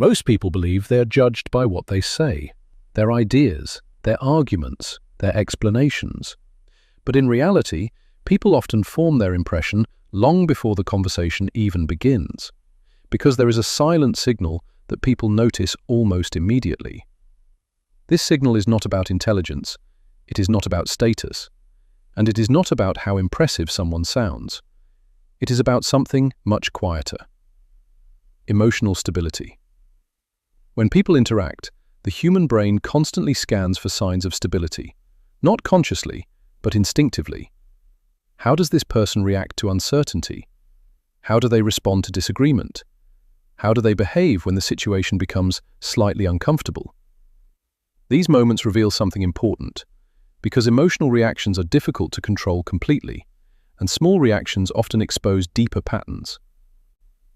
Most people believe they are judged by what they say, their ideas, their arguments, their explanations. But in reality, people often form their impression long before the conversation even begins, because there is a silent signal that people notice almost immediately. This signal is not about intelligence, it is not about status, and it is not about how impressive someone sounds. It is about something much quieter. Emotional stability. When people interact, the human brain constantly scans for signs of stability, not consciously, but instinctively. How does this person react to uncertainty? How do they respond to disagreement? How do they behave when the situation becomes slightly uncomfortable? These moments reveal something important, because emotional reactions are difficult to control completely, and small reactions often expose deeper patterns.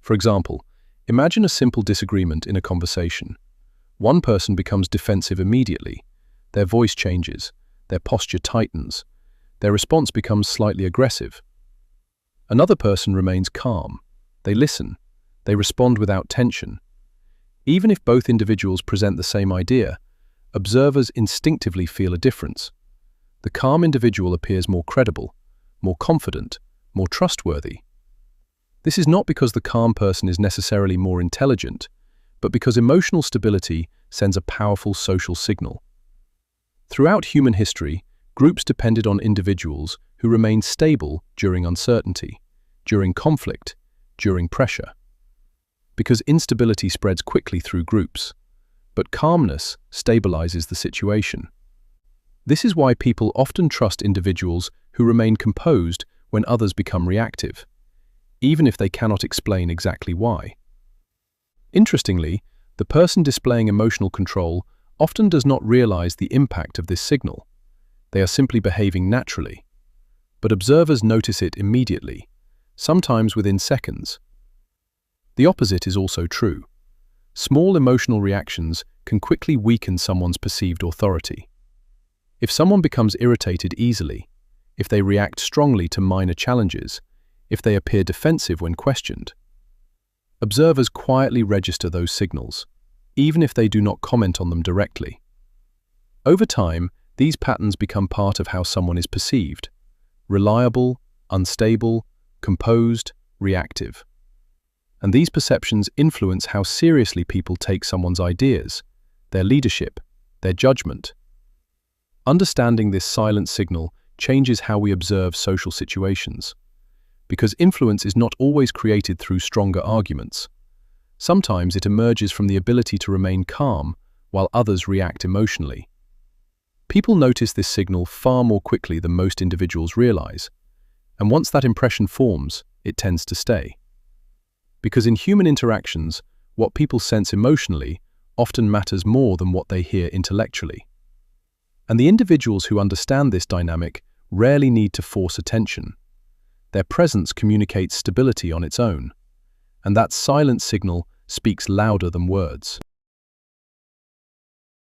For example, imagine a simple disagreement in a conversation. One person becomes defensive immediately, their voice changes, their posture tightens, their response becomes slightly aggressive. Another person remains calm, they listen, they respond without tension. Even if both individuals present the same idea, observers instinctively feel a difference. The calm individual appears more credible, more confident, more trustworthy. This is not because the calm person is necessarily more intelligent, but because emotional stability sends a powerful social signal. Throughout human history, groups depended on individuals who remained stable during uncertainty, during conflict, during pressure. Because instability spreads quickly through groups, but calmness stabilizes the situation. This is why people often trust individuals who remain composed when others become reactive, even if they cannot explain exactly why. Interestingly, the person displaying emotional control often does not realize the impact of this signal. They are simply behaving naturally. But observers notice it immediately, sometimes within seconds. The opposite is also true. Small emotional reactions can quickly weaken someone's perceived authority. If someone becomes irritated easily, if they react strongly to minor challenges, if they appear defensive when questioned, observers quietly register those signals, even if they do not comment on them directly. Over time, these patterns become part of how someone is perceived: reliable, unstable, composed, reactive. And these perceptions influence how seriously people take someone's ideas, their leadership, their judgment. Understanding this silent signal changes how we observe social situations, because influence is not always created through stronger arguments. Sometimes it emerges from the ability to remain calm while others react emotionally. People notice this signal far more quickly than most individuals realize, and once that impression forms, it tends to stay. Because in human interactions, what people sense emotionally often matters more than what they hear intellectually. And the individuals who understand this dynamic rarely need to force attention. Their presence communicates stability on its own, and that silent signal speaks louder than words.